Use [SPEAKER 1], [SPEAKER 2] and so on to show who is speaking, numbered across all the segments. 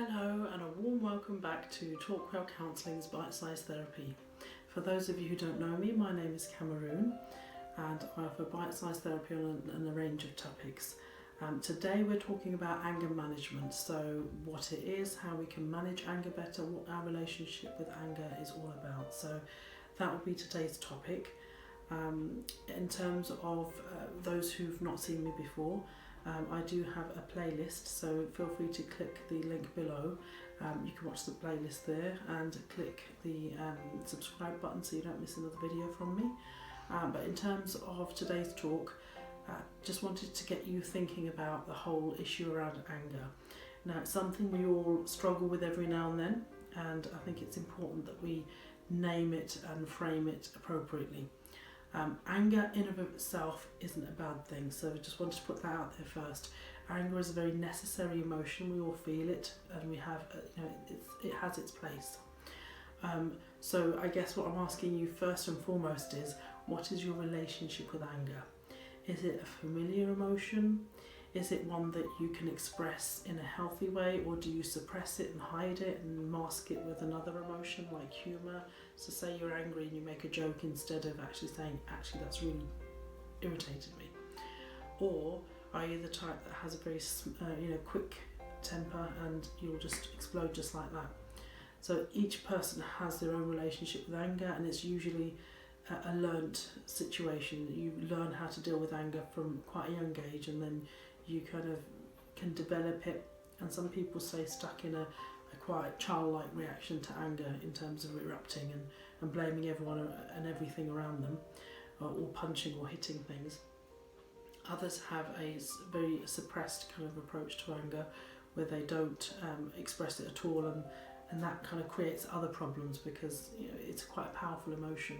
[SPEAKER 1] Hello and a warm welcome back to Talkwell Counselling's Bite-Sized Therapy. For those of you who don't know me, my name is Cameroon and I offer bite-sized therapy on a range of topics. Today we're talking about anger management, so what it is, how we can manage anger better, what our relationship with anger is all about. So that will be today's topic. In terms of those who've not seen me before, I do have a playlist, so feel free to click the link below. You can watch the playlist there and click the subscribe button so you don't miss another video from me. But in terms of today's talk, just wanted to get you thinking about the whole issue around anger. Now, it's something we all struggle with every now and then, and I think it's important that we name it and frame it appropriately. Anger in and of itself isn't a bad thing, so I just wanted to put that out there first. Anger is a very necessary emotion. We all feel it, and we have, it has its place. So I guess what I'm asking you first and foremost is, what is your relationship with anger? Is it a familiar emotion? Is it one that you can express in a healthy way, or do you suppress it and hide it and mask it with another emotion like humour? So say you're angry and you make a joke instead of actually saying, actually that's really irritated me. Or are you the type that has a very quick temper and you'll just explode just like that? So each person has their own relationship with anger, and it's usually a learnt situation. You learn how to deal with anger from quite a young age, and then you kind of can develop it. And some people stay stuck in a quite childlike reaction to anger in terms of erupting and blaming everyone and everything around them, or punching or hitting things. Others have a very suppressed kind of approach to anger where they don't express it at all, and that kind of creates other problems because it's quite a powerful emotion,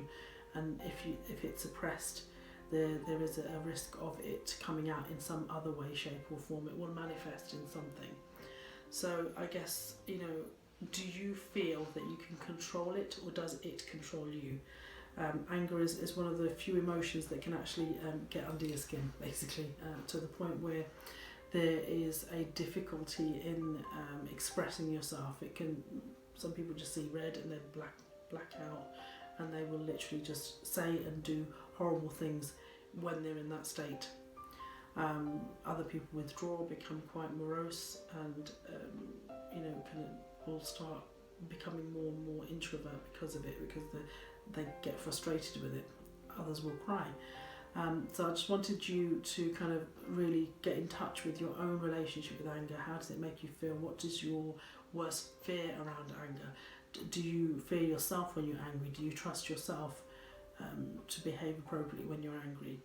[SPEAKER 1] and if it's suppressed, there is a risk of it coming out in some other way, shape or form. It will manifest in something. So I guess, do you feel that you can control it, or does it control you? Anger is one of the few emotions that can actually get under your skin, basically, to the point where there is a difficulty in expressing yourself. Some people just see red and they black out, and they will literally just say and do horrible things when they're in that state. Other people withdraw, become quite morose, and will start becoming more and more introvert because of it, because they get frustrated with it. Others will cry. So I just wanted you to kind of really get in touch with your own relationship with anger. How does it make you feel? What is your worst fear around anger? Do you fear yourself when you're angry? Do you trust yourself to behave appropriately when you're angry?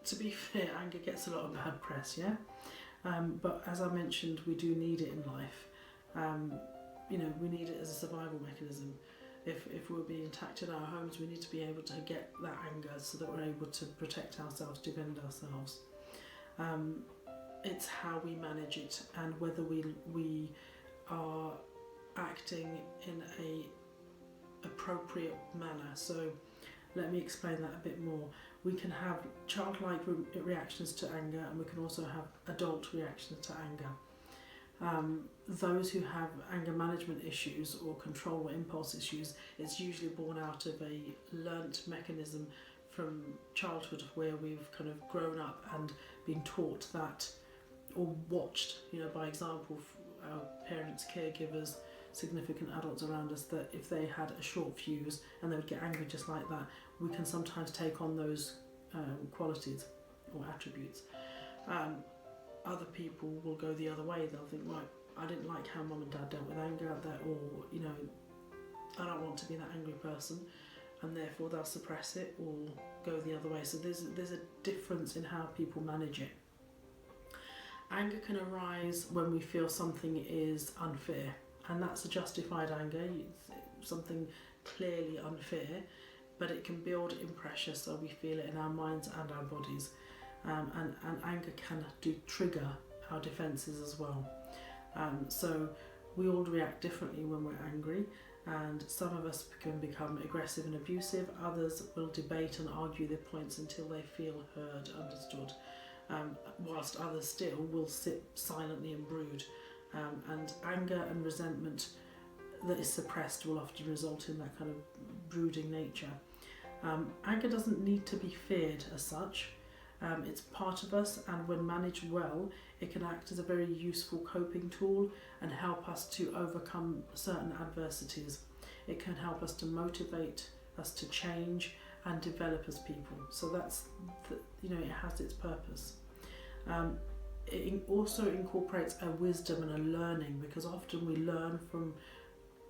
[SPEAKER 1] To be fair, anger gets a lot of bad press, yeah? But as I mentioned, we do need it in life. We need it as a survival mechanism. If we're being attacked in our homes, we need to be able to get that anger so that we're able to protect ourselves, defend ourselves. It's how we manage it, and whether we are acting in a appropriate manner. So let me explain that a bit more. We can have childlike reactions to anger, and we can also have adult reactions to anger. Those who have anger management issues or control or impulse issues, it's usually born out of a learnt mechanism from childhood, where we've kind of grown up and been taught that, or watched, by example, our parents, caregivers, significant adults around us, that if they had a short fuse and they would get angry just like that, we can sometimes take on those qualities or attributes. Other people will go the other way. They'll think, right, I didn't like how mum and dad dealt with anger, I don't want to be that angry person, and therefore they'll suppress it or go the other way. So there's a difference in how people manage it. Anger can arise when we feel something is unfair, and that's a justified anger. It's something clearly unfair, but it can build in pressure, so we feel it in our minds and our bodies. And anger can trigger our defences as well. So we all react differently when we're angry, and some of us can become aggressive and abusive. Others will debate and argue their points until they feel heard, understood. whilst others still will sit silently and brood. And anger and resentment that is suppressed will often result in that kind of brooding nature. Anger doesn't need to be feared as such. It's part of us, and when managed well, it can act as a very useful coping tool and help us to overcome certain adversities. It can help us to motivate us to change and develop as people. So that's, it has its purpose. It also incorporates a wisdom and a learning, because often we learn from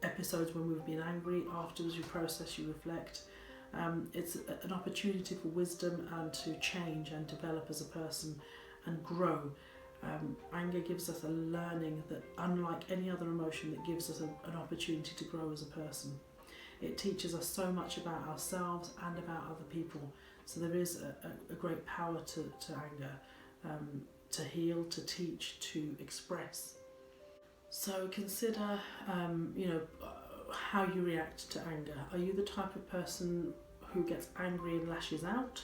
[SPEAKER 1] episodes when we've been angry. Afterwards you process, you reflect. It's an opportunity for wisdom and to change and develop as a person and grow. Anger gives us a learning that, unlike any other emotion, that gives us an opportunity to grow as a person. It teaches us so much about ourselves and about other people. So there is a great power to anger, to heal, to teach, to express. So consider, how you react to anger. Are you the type of person who gets angry and lashes out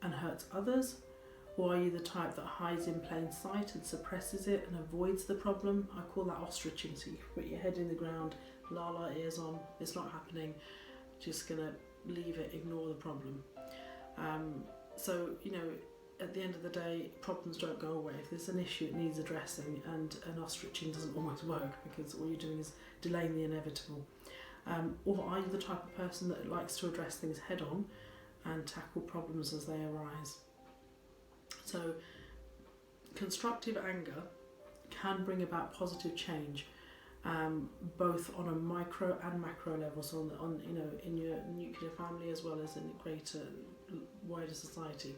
[SPEAKER 1] and hurts others? Or are you the type that hides in plain sight and suppresses it and avoids the problem? I call that ostriching. So you put your head in the ground, la ears on, it's not happening, just gonna leave it, ignore the problem. At the end of the day, problems don't go away. If there's an issue, it needs addressing, and ostriching doesn't always work, because all you're doing is delaying the inevitable. Or are you the type of person that likes to address things head on and tackle problems as they arise? So constructive anger can bring about positive change, both on a micro and macro level. So in your nuclear family as well as in the greater, wider society.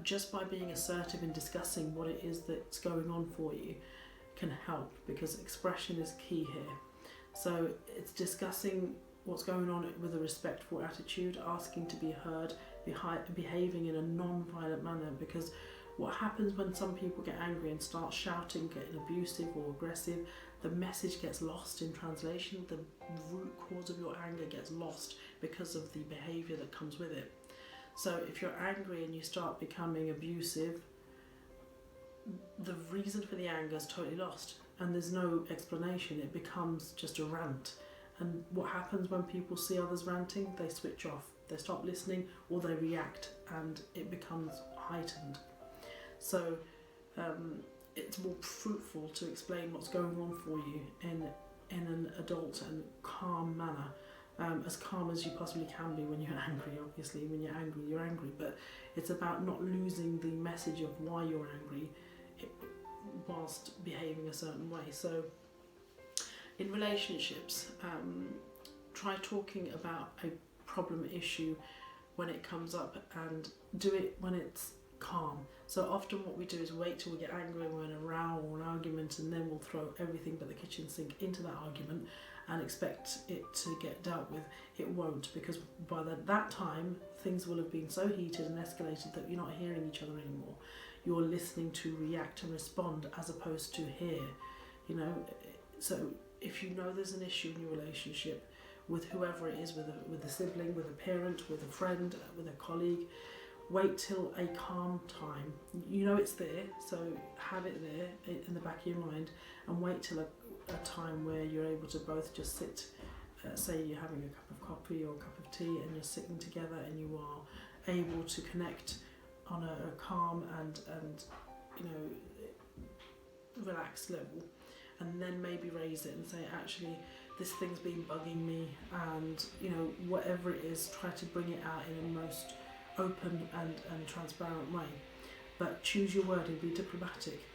[SPEAKER 1] Just by being assertive in discussing what it is that's going on for you can help, because expression is key here. So it's discussing what's going on with a respectful attitude, asking to be heard, behaving in a non-violent manner, because what happens when some people get angry and start shouting, getting abusive or aggressive, the message gets lost in translation. The root cause of your anger gets lost because of the behaviour that comes with it. So if you're angry and you start becoming abusive, the reason for the anger is totally lost, and there's no explanation. It becomes just a rant. And what happens when people see others ranting? They switch off, they stop listening, or they react, and it becomes heightened. So it's more fruitful to explain what's going on for you in an adult and calm manner. As calm as you possibly can be when you're angry. Obviously, when you're angry, but it's about not losing the message of why you're angry whilst behaving a certain way. So in relationships, try talking about a problem issue when it comes up, and do it when it's calm. So often what we do is wait till we get angry and we're in a row or an argument, and then we'll throw everything but the kitchen sink into that argument and expect it to get dealt with. It won't, because by that time things will have been so heated and escalated that you're not hearing each other anymore. You're listening to react and respond as opposed to hear. So if you know there's an issue in your relationship with whoever it is, with a sibling, with a parent, with a friend, with a colleague, wait till a calm time. It's there, so have it there in the back of your mind, and wait till a time where you're able to both just sit, say you're having a cup of coffee or a cup of tea, and you're sitting together and you are able to connect on a calm and relaxed level, and then maybe raise it and say, actually, this thing's been bugging me, and whatever it is, try to bring it out in a most open and transparent way. But choose your word and be diplomatic.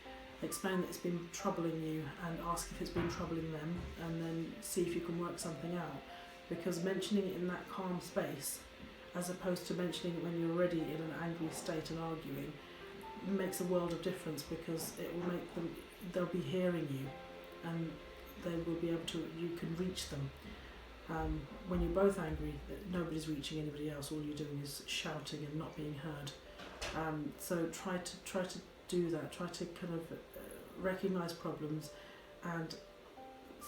[SPEAKER 1] Explain that it's been troubling you, and ask if it's been troubling them, and then see if you can work something out. Because mentioning it in that calm space, as opposed to mentioning it when you're already in an angry state and arguing, makes a world of difference, because it will make them, they'll be hearing you, and they will be able to, you can reach them. When you're both angry, nobody's reaching anybody else. All you're doing is shouting and not being heard. So try to do that. Try to kind of recognise problems and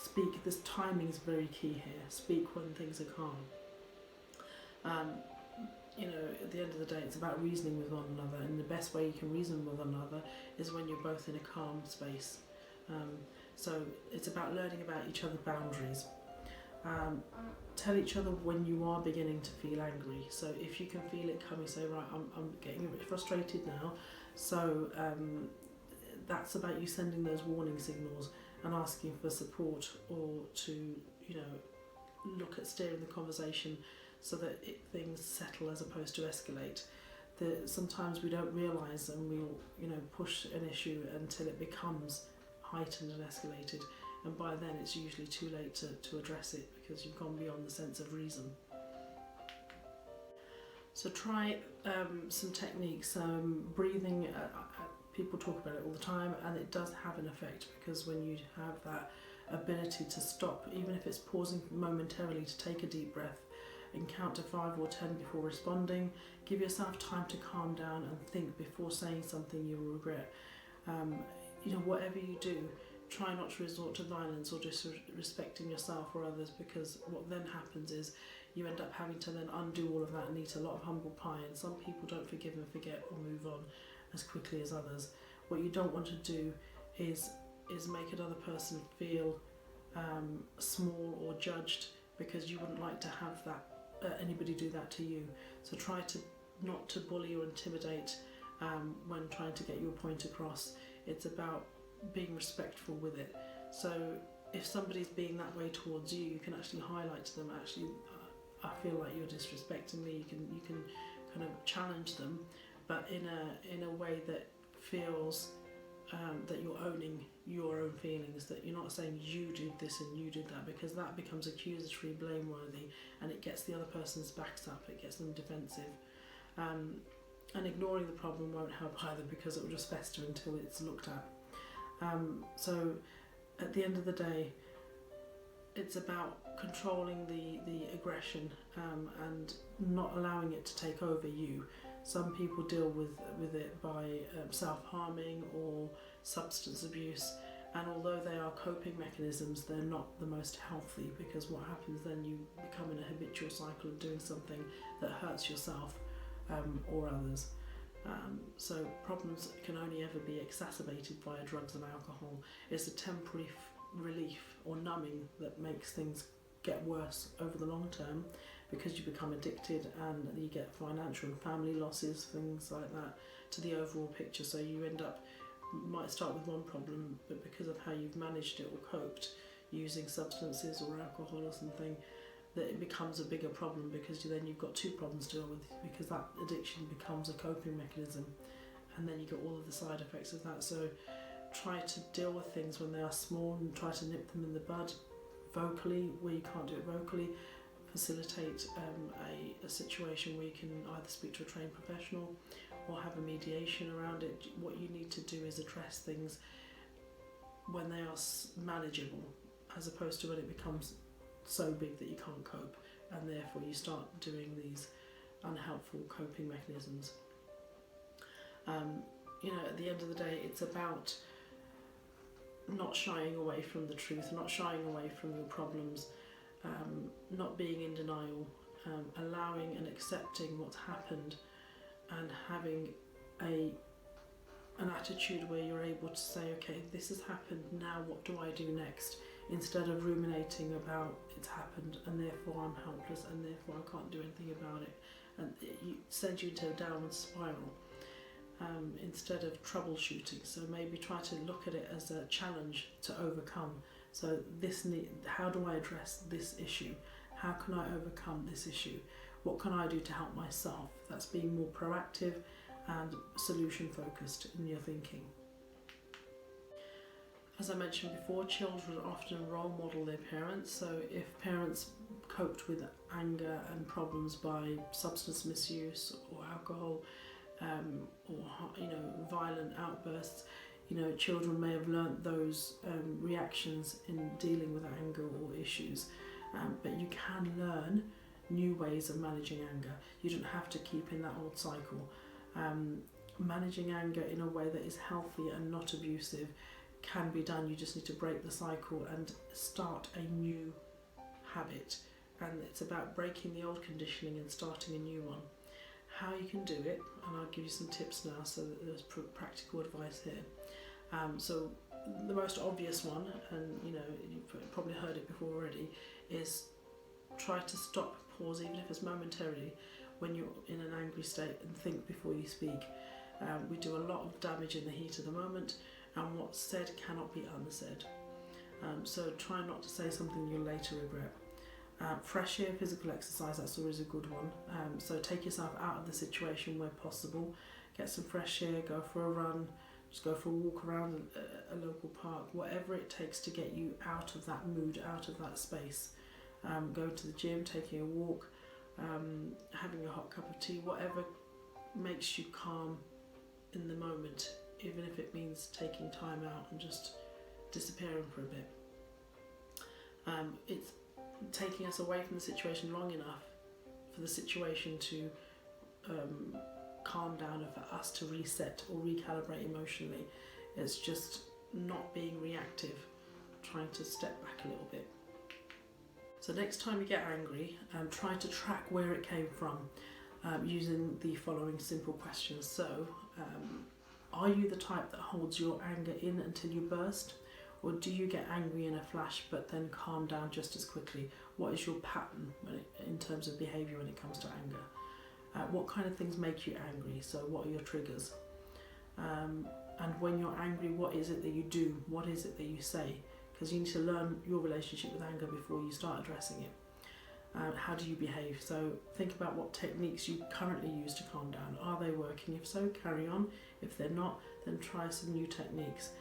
[SPEAKER 1] speak. This timing is very key here. Speak when things are calm. at the end of the day, it's about reasoning with one another, and the best way you can reason with one another is when you're both in a calm space. So it's about learning about each other's boundaries. Tell each other when you are beginning to feel angry. So if you can feel it coming, say, right, I'm getting a bit frustrated now. So that's about you sending those warning signals and asking for support, or to, look at steering the conversation so that things settle as opposed to escalate. Sometimes we don't realise, and we'll push an issue until it becomes heightened and escalated, and by then it's usually too late to address it, because you've gone beyond the sense of reason. So try some techniques. Breathing, people talk about it all the time, and it does have an effect, because when you have that ability to stop, even if it's pausing momentarily to take a deep breath and count to 5 or 10 before responding, give yourself time to calm down and think before saying something you will regret. Whatever you do, try not to resort to violence or disrespecting yourself or others, because what then happens is you end up having to then undo all of that and eat a lot of humble pie. And some people don't forgive and forget or move on as quickly as others. What you don't want to do is make another person feel small or judged, because you wouldn't like to have that anybody do that to you. So try to not to bully or intimidate when trying to get your point across. It's about being respectful with it. So if somebody's being that way towards you, you can actually highlight to them, actually, I feel like you're disrespecting me. You can kind of challenge them, but in a way that feels that you're owning your own feelings, that you're not saying you did this and you did that, because that becomes accusatory, blameworthy, and it gets the other person's backs up, it gets them defensive. And ignoring the problem won't help either, because it will just fester until it's looked at. So at the end of the day, it's about controlling the aggression and not allowing it to take over you. Some people deal with it by self-harming or substance abuse, and although they are coping mechanisms, they're not the most healthy, because what happens then, you become in a habitual cycle of doing something that hurts yourself or others. So problems can only ever be exacerbated via drugs and alcohol. It's a temporary relief or numbing that makes things get worse over the long term, because you become addicted and you get financial and family losses, things like that, to the overall picture. So you might start with one problem, but because of how you've managed it or coped using substances or alcohol or something, that it becomes a bigger problem, because then you've got two problems to deal with, because that addiction becomes a coping mechanism, and then you get all of the side effects of that. So try to deal with things when they are small, and try to nip them in the bud vocally where you can't do it vocally. Facilitate a situation where you can either speak to a trained professional or have a mediation around it. What you need to do is address things when they are manageable, as opposed to when it becomes so big that you can't cope, and therefore you start doing these unhelpful coping mechanisms. At the end of the day, it's about not shying away from the truth, not shying away from your problems, not being in denial, allowing and accepting what's happened, and having an attitude where you're able to say, okay, this has happened, now what do I do next? Instead of ruminating about it's happened and therefore I'm helpless and therefore I can't do anything about it, and it sends you into a downward spiral instead of troubleshooting. So maybe try to look at it as a challenge to overcome. So how do I address this issue? How can I overcome this issue? What can I do to help myself? That's being more proactive and solution focused in your thinking. As I mentioned before, children often role model their parents. So if parents coped with anger and problems by substance misuse or alcohol, or violent outbursts, children may have learnt those reactions in dealing with anger or issues. But you can learn new ways of managing anger. You don't have to keep in that old cycle. Managing anger in a way that is healthy and not abusive can be done. You just need to break the cycle and start a new habit, and it's about breaking the old conditioning and starting a new one. how you can do it, and I'll give you some tips now, so that there's practical advice here. So the most obvious one, and you've probably heard it before already, is try to stop, pause, even if it's momentarily, when you're in an angry state, and think before you speak. We do a lot of damage in the heat of the moment, and what's said cannot be unsaid. So try not to say something you'll later regret. Fresh air, physical exercise, that's always a good one. So take yourself out of the situation where possible. Get some fresh air, go for a run, just go for a walk around a local park, whatever it takes to get you out of that mood, out of that space. Go to the gym, taking a walk, having a hot cup of tea, whatever makes you calm in the moment, even if it means taking time out and just disappearing for a bit. It's taking us away from the situation long enough for the situation to calm down and for us to reset or recalibrate emotionally. It's just not being reactive, trying to step back a little bit. So next time you get angry, try to track where it came from using the following simple questions. So, are you the type that holds your anger in until you burst? Or do you get angry in a flash but then calm down just as quickly? What is your pattern in terms of behaviour when it comes to anger? What kind of things make you angry? So what are your triggers? And when you're angry, what is it that you do? What is it that you say? Because you need to learn your relationship with anger before you start addressing it. How do you behave? So think about what techniques you currently use to calm down. Are they working? If so, carry on. If they're not, then try some new techniques.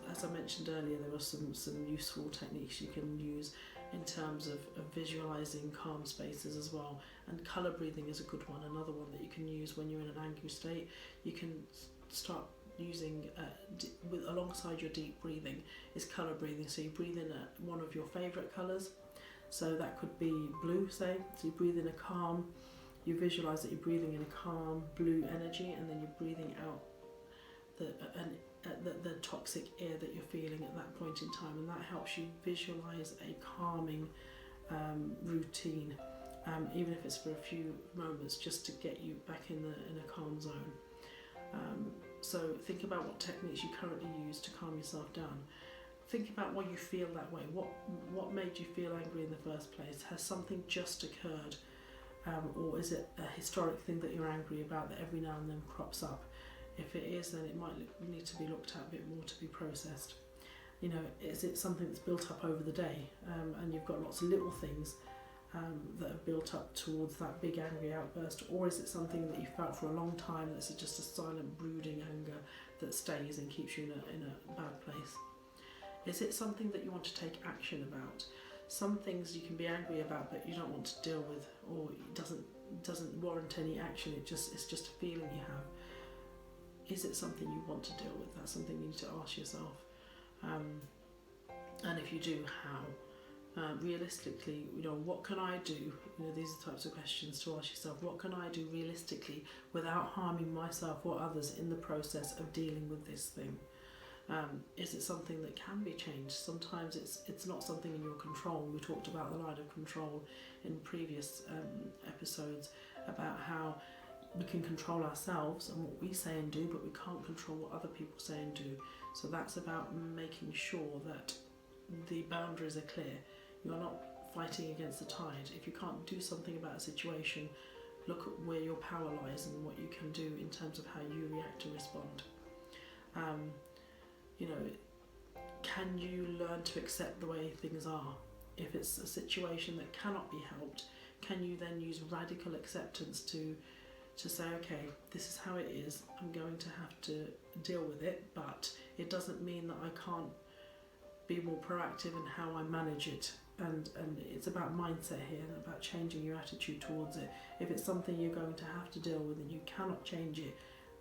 [SPEAKER 1] As I mentioned earlier, there are some useful techniques you can use in terms of visualising calm spaces as well. And colour breathing is a good one, another one that you can use when you're in an angry state. You can start using, alongside your deep breathing, is colour breathing. So you breathe in one of your favourite colours. So that could be blue, say. So you breathe in a calm, you visualise that you're breathing in a calm blue energy, and then you're breathing out the toxic air that you're feeling at that point in time, and that helps you visualise a calming routine, even if it's for a few moments, just to get you back in a calm zone. So think about what techniques you currently use to calm yourself down. Think about why you feel that way. What made you feel angry in the first place? Has something just occurred, or is it a historic thing that you're angry about that every now and then crops up? If it is, then it might need to be looked at a bit more to be processed. Is it something that's built up over the day, and you've got lots of little things that have built up towards that big angry outburst, or is it something that you felt for a long time that's just a silent brooding anger that stays and keeps you in a bad place? Is it something that you want to take action about? Some things you can be angry about but you don't want to deal with, or it doesn't warrant any action. It's just a feeling you have. Is it something you want to deal with? That's something you need to ask yourself. And if you do, how? Realistically, what can I do? These are the types of questions to ask yourself. What can I do realistically without harming myself or others in the process of dealing with this thing? Is it something that can be changed? Sometimes it's not something in your control. We talked about the line of control in previous episodes about how we can control ourselves and what we say and do, but we can't control what other people say and do. So that's about making sure that the boundaries are clear. You're not fighting against the tide. If you can't do something about a situation, look at where your power lies and what you can do in terms of how you react and respond. Can you learn to accept the way things are? If it's a situation that cannot be helped, can you then use radical acceptance to say, okay, this is how it is, I'm going to have to deal with it, but it doesn't mean that I can't be more proactive in how I manage it. And it's about mindset here and about changing your attitude towards it. If it's something you're going to have to deal with and you cannot change it,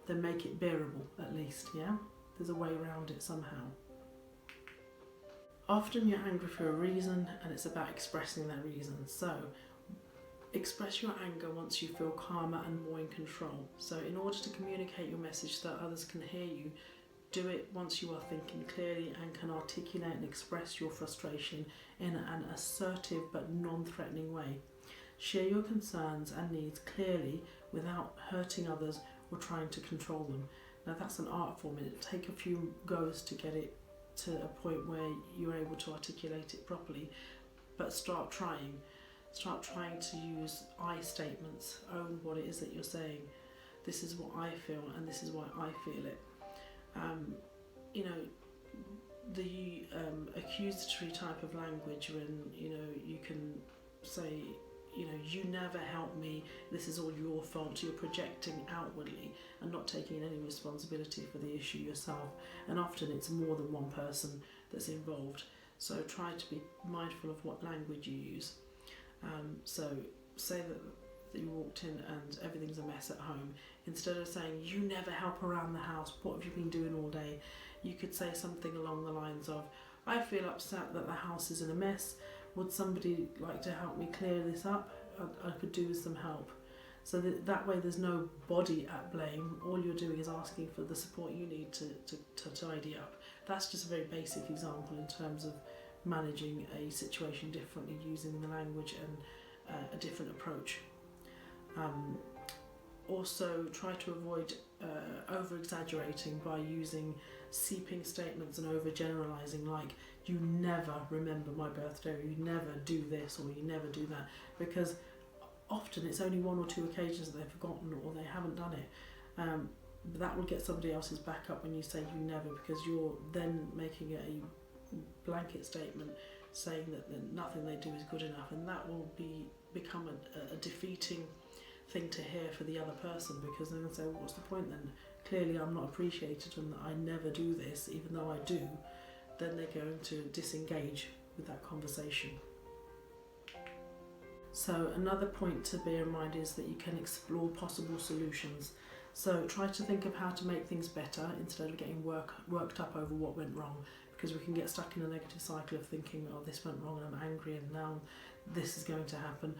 [SPEAKER 1] then make it bearable at least, yeah? There's a way around it somehow. Often you're angry for a reason, and it's about expressing that reason. So express your anger once you feel calmer and more in control. So in order to communicate your message so that others can hear you, do it once you are thinking clearly and can articulate and express your frustration in an assertive but non-threatening way. Share your concerns and needs clearly without hurting others or trying to control them. Now that's an art form. It'll take a few goes to get it to a point where you're able to articulate it properly, but start trying. Start trying to use I statements. Own what it is that you're saying. This is what I feel and this is why I feel it. The accusatory type of language, when you can say, you never help me, this is all your fault. You're projecting outwardly and not taking any responsibility for the issue yourself, and often it's more than one person that's involved. So try to be mindful of what language you use. So say that you walked in and everything's a mess at home. Instead of saying, you never help around the house, what have you been doing all day, you could say something along the lines of, I feel upset that the house is in a mess. Would somebody like to help me clear this up? I could do with some help. So that way there's no body at blame. All you're doing is asking for the support you need to tidy up. That's just a very basic example in terms of managing a situation differently, using the language and a different approach. Also try to avoid over-exaggerating by using seeping statements and over-generalising, like you never remember my birthday, or you never do this, or you never do that, because often it's only one or two occasions that they've forgotten or they haven't done it. But that will get somebody else's back up when you say you never, because you're then making a blanket statement saying that nothing they do is good enough, and that will become a defeating thing to hear for the other person, because they're going to say, well, what's the point then? Clearly I'm not appreciated and I never do this, even though I do. Then they're going to disengage with that conversation. So another point to bear in mind is that you can explore possible solutions. So try to think of how to make things better instead of getting worked up over what went wrong, because we can get stuck in a negative cycle of thinking, oh, this went wrong and I'm angry and now this is going to happen.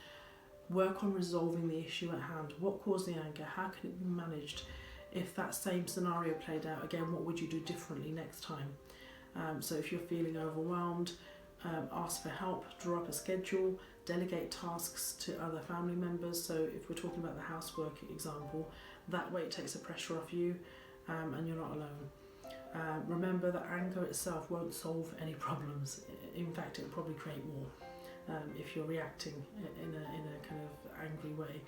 [SPEAKER 1] Work on resolving the issue at hand. What caused the anger? How can it be managed? If that same scenario played out again, what would you do differently next time? So if you're feeling overwhelmed, ask for help, draw up a schedule, delegate tasks to other family members. So if we're talking about the housework example, that way it takes the pressure off you and you're not alone. Remember that anger itself won't solve any problems. In fact, it'll probably create more. If you're reacting in a kind of angry way.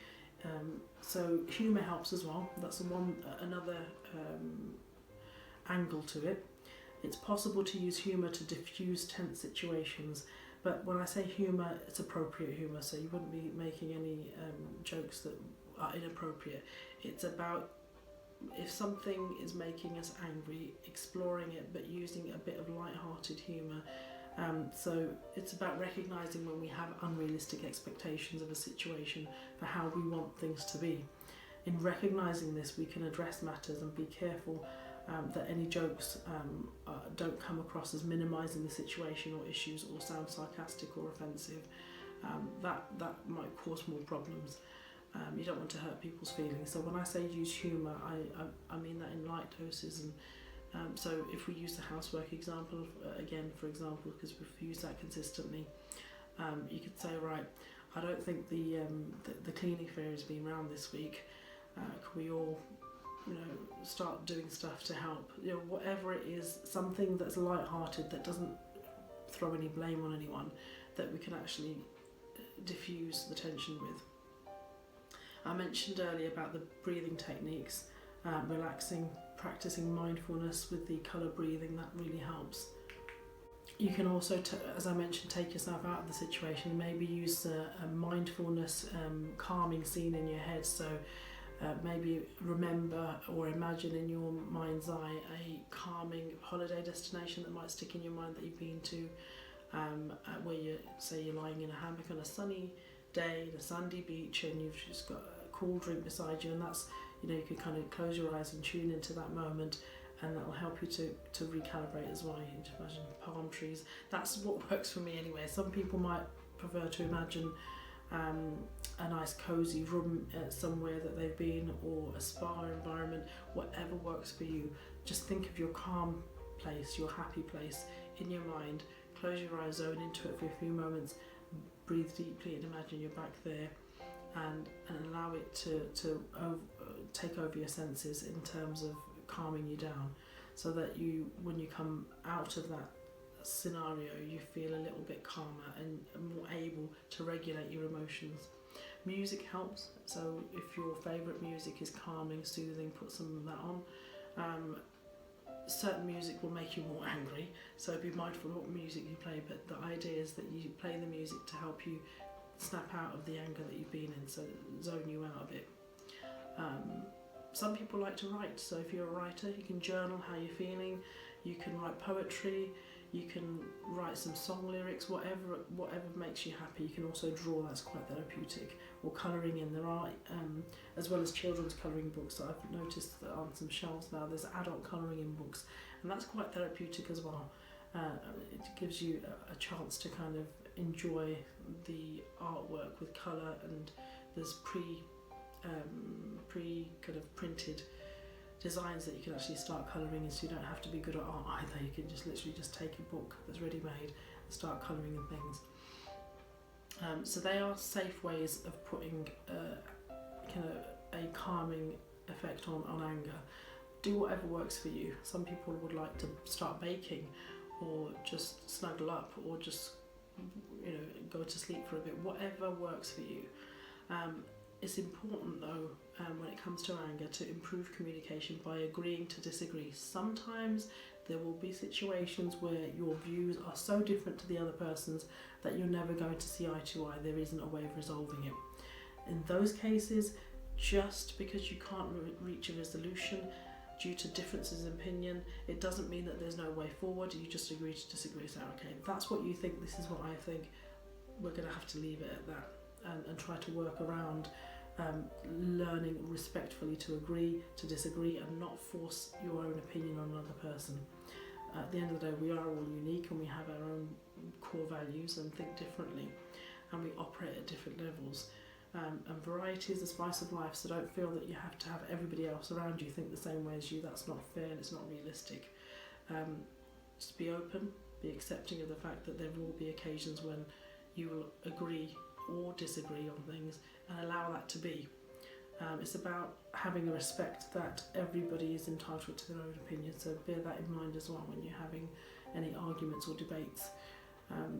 [SPEAKER 1] So humour helps as well. That's another angle to it. It's possible to use humour to diffuse tense situations, but when I say humour, it's appropriate humour, so you wouldn't be making any jokes that are inappropriate. It's about, if something is making us angry, exploring it but using a bit of light-hearted humour. So it's about recognising when we have unrealistic expectations of a situation for how we want things to be. In recognising this, we can address matters and be careful that any jokes don't come across as minimising the situation or issues or sound sarcastic or offensive. That might cause more problems. You don't want to hurt people's feelings. So when I say use humour, I mean that in light doses. And so if we use the housework example again, for example, because we've used that consistently, you could say, right, I don't think the cleaning fairy has been round this week. Can we all, start doing stuff to help? Whatever it is, something that's light-hearted, that doesn't throw any blame on anyone, that we can actually diffuse the tension with. I mentioned earlier about the breathing techniques, relaxing, practicing mindfulness with the colour breathing. That really helps. You can also, as I mentioned, take yourself out of the situation. Maybe use a mindfulness calming scene in your head. So maybe remember or imagine in your mind's eye a calming holiday destination that might stick in your mind that you've been to, where you're lying in a hammock on a sunny day, a sandy beach, and you've just got a cool drink beside you, and that's, you can kind of close your eyes and tune into that moment, and that will help you to recalibrate as well. You can imagine palm trees. That's what works for me anyway. Some people might prefer to imagine a nice cozy room somewhere that they've been, or a spa environment, whatever works for you. Just think of your calm place, your happy place in your mind. Close your eyes, zone into it for a few moments, breathe deeply and imagine you're back there, and allow it to take over your senses in terms of calming you down, so that you, when you come out of that scenario, you feel a little bit calmer and more able to regulate your emotions. Music helps, so if your favourite music is calming, soothing, put some of that on. Certain music will make you more angry, so be mindful of what music you play, but the idea is that you play the music to help you snap out of the anger that you've been in, so zone you out a bit. Some people like to write, so if you're a writer, you can journal how you're feeling, you can write poetry, you can write some song lyrics, whatever makes you happy. You can also draw, that's quite therapeutic, or colouring in. There are, as well as children's colouring books that I've noticed that on some shelves now, there's adult colouring in books, and that's quite therapeutic as well. It gives you a chance to kind of enjoy the artwork with colour, and there's pre kind of printed designs that you can actually start colouring in, so you don't have to be good at art either. You can just literally just take a book that's ready made and start colouring in things. So they are safe ways of putting kind of a calming effect on anger. Do whatever works for you. Some people would like to start baking, or just snuggle up, or just go to sleep for a bit. Whatever works for you. It's important though, when it comes to anger, to improve communication by agreeing to disagree. Sometimes there will be situations where your views are so different to the other person's that you're never going to see eye to eye. There isn't a way of resolving it. In those cases, just because you can't reach a resolution due to differences in opinion, it doesn't mean that there's no way forward. You just agree to disagree. So, okay, if that's what you think, this is what I think, we're going to have to leave it at that. And try to work around learning respectfully to agree to disagree, and not force your own opinion on another person. At the end of the day, we are all unique, and we have our own core values and think differently, and we operate at different levels. And variety is the spice of life, so don't feel that you have to have everybody else around you think the same way as you. That's not fair, and it's not realistic. Just be open, be accepting of the fact that there will be occasions when you will agree or disagree on things, and allow that to be. It's about having a respect that everybody is entitled to their own opinion, so bear that in mind as well when you're having any arguments or debates.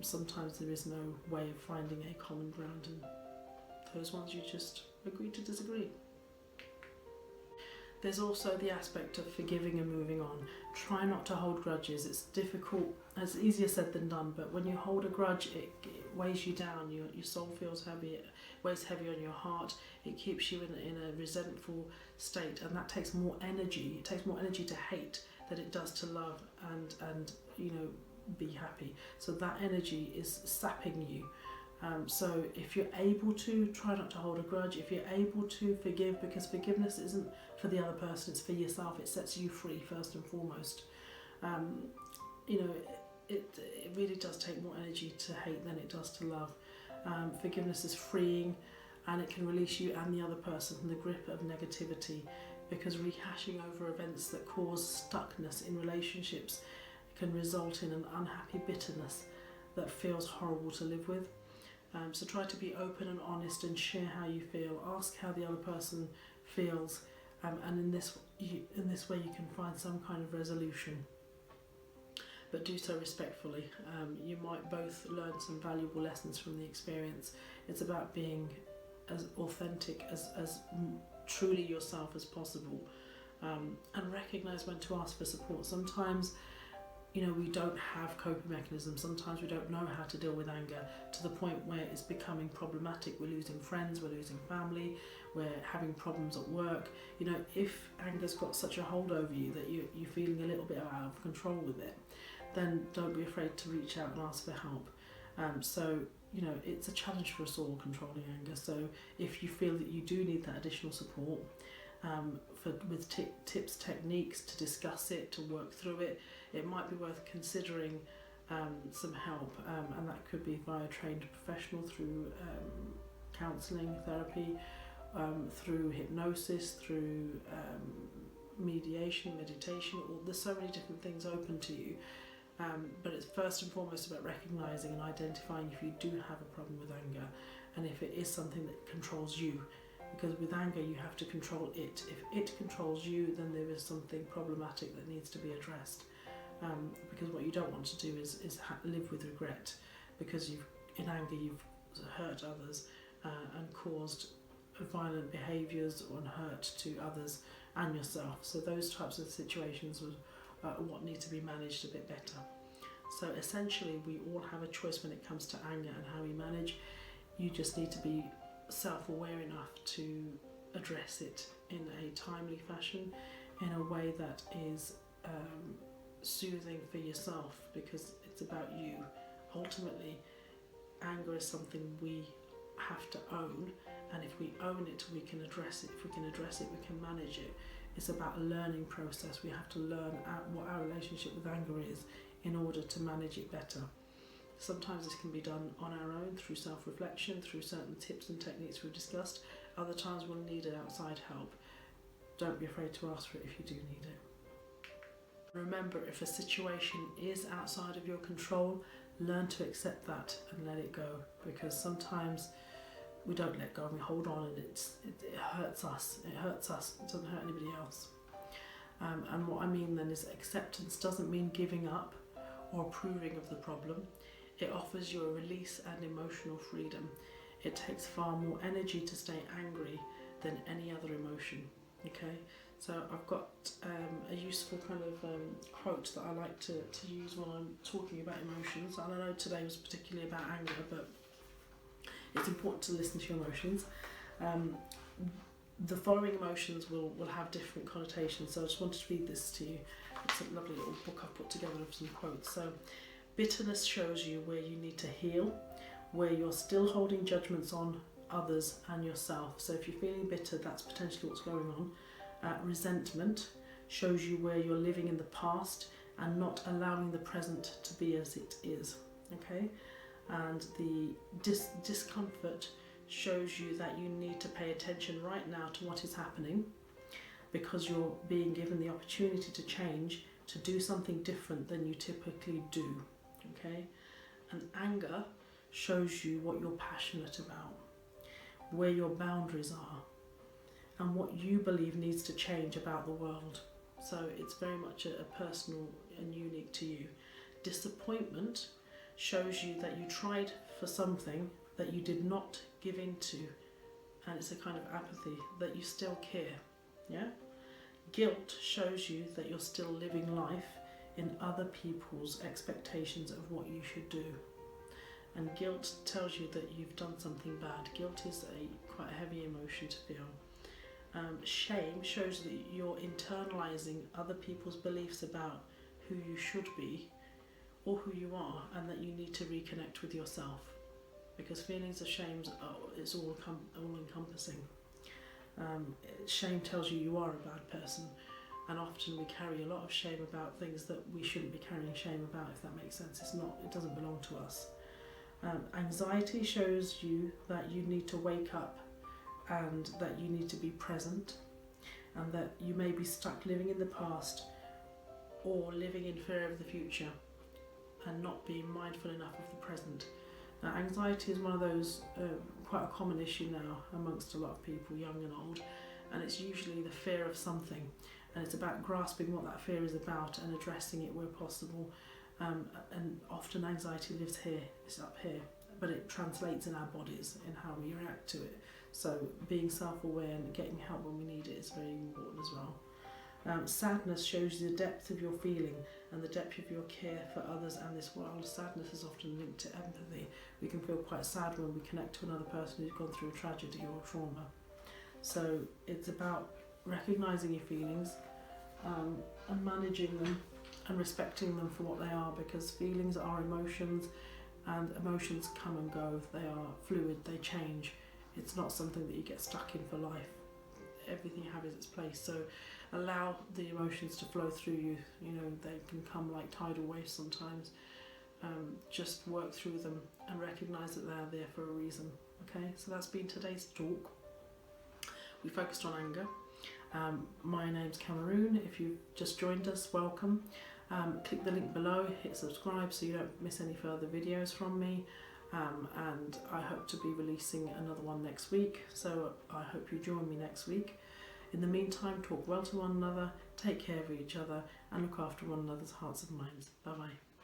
[SPEAKER 1] Sometimes there is no way of finding a common ground, and those ones you just agree to disagree. There's also the aspect of forgiving and moving on. Try not to hold grudges. It's difficult, it's easier said than done, but when you hold a grudge, it weighs you down. Your soul feels heavy, it weighs heavy on your heart, it keeps you in a resentful state, and that takes more energy. It takes more energy to hate than it does to love and be happy. So that energy is sapping you. So if you're able to, try not to hold a grudge. If you're able to forgive, because forgiveness isn't for the other person, it's for yourself. It sets you free first and foremost. It really does take more energy to hate than it does to love. Forgiveness is freeing, and it can release you and the other person from the grip of negativity, because rehashing over events that cause stuckness in relationships can result in an unhappy bitterness that feels horrible to live with. So try to be open and honest and share how you feel. Ask how the other person feels, and in this way you can find some kind of resolution. But do so respectfully. You might both learn some valuable lessons from the experience. It's about being as authentic, as truly yourself as possible, and recognise when to ask for support. Sometimes we don't have coping mechanisms. Sometimes we don't know how to deal with anger to the point where it's becoming problematic. We're losing friends, we're losing family, we're having problems at work. If anger's got such a hold over you that you're feeling a little bit out of control with it, then don't be afraid to reach out and ask for help. It's a challenge for us all, controlling anger. So if you feel that you do need that additional support, with tips, techniques to discuss it, to work through it, it might be worth considering some help, and that could be via a trained professional, through counselling, therapy, through hypnosis, through mediation, meditation, or there's so many different things open to you. But it's first and foremost about recognising and identifying if you do have a problem with anger, and if it is something that controls you. Because with anger you have to control it. If it controls you, then there is something problematic that needs to be addressed. Because what you don't want to do is live with regret, because in anger you've hurt others and caused violent behaviours and hurt to others and yourself. So those types of situations are what need to be managed a bit better. So essentially we all have a choice when it comes to anger and how we manage. You just need to be self-aware enough to address it in a timely fashion, in a way that is soothing for yourself, because it's about you. Ultimately, anger is something we have to own, and if we own it, we can address it. If we can address it, we can manage it. It's about a learning process. We have to learn what our relationship with anger is in order to manage it better. Sometimes this can be done on our own through self-reflection, through certain tips and techniques we've discussed. Other times we'll need outside help. Don't be afraid to ask for it if you do need it. Remember, if a situation is outside of your control, learn to accept that and let it go, because sometimes we don't let go and we hold on, and it hurts us. It hurts us, it doesn't hurt anybody else. And what I mean then is acceptance doesn't mean giving up or approving of the problem. It offers you a release and emotional freedom. It takes far more energy to stay angry than any other emotion. Okay, so I've got a useful kind of quote that I like to use when I'm talking about emotions. And I know today was particularly about anger, but it's important to listen to your emotions. The following emotions will have different connotations, so I just wanted to read this to you. It's a lovely little book I've put together of some quotes. So, bitterness shows you where you need to heal, where you're still holding judgments on others and yourself. So if you're feeling bitter, that's potentially what's going on. Resentment shows you where you're living in the past and not allowing the present to be as it is. Okay, and the discomfort shows you that you need to pay attention right now to what is happening, because you're being given the opportunity to change, to do something different than you typically do. Okay, and anger shows you what you're passionate about, where your boundaries are, and what you believe needs to change about the world. So it's very much a personal and unique to you. Disappointment shows you that you tried for something that you did not give into, and it's a kind of apathy, that you still care. Yeah. Guilt shows you that you're still living life in other people's expectations of what you should do. And guilt tells you that you've done something bad. Guilt is quite a heavy emotion to feel. Shame shows that you're internalizing other people's beliefs about who you should be or who you are, and that you need to reconnect with yourself, because feelings of shame is all encompassing. Shame tells you are a bad person, and often we carry a lot of shame about things that we shouldn't be carrying shame about, if that makes sense. It doesn't belong to us. Anxiety shows you that you need to wake up and that you need to be present, and that you may be stuck living in the past or living in fear of the future and not being mindful enough of the present. Now, anxiety is one of those quite a common issue now amongst a lot of people, young and old, and it's usually the fear of something, and it's about grasping what that fear is about and addressing it where possible. And often anxiety lives here, it's up here, but it translates in our bodies, in how we react to it. So being self-aware and getting help when we need it is very important as well. Sadness shows you the depth of your feeling and the depth of your care for others and this world. Sadness is often linked to empathy. We can feel quite sad when we connect to another person who's gone through a tragedy or a trauma. So it's about recognising your feelings and managing them and respecting them for what they are, because feelings are emotions, and emotions come and go. They are fluid, they change. It's not something that you get stuck in for life. Everything has its place. So allow the emotions to flow through you. You know, they can come like tidal waves sometimes. Just work through them and recognise that they're there for a reason. Okay, so that's been today's talk. We focused on anger. My name's Cameroon. If you've just joined us, welcome. click the link below, hit subscribe so you don't miss any further videos from me. And I hope to be releasing another one next week, so I hope you join me next week. In the meantime, talk well to one another, take care of each other, and look after one another's hearts and minds. Bye bye.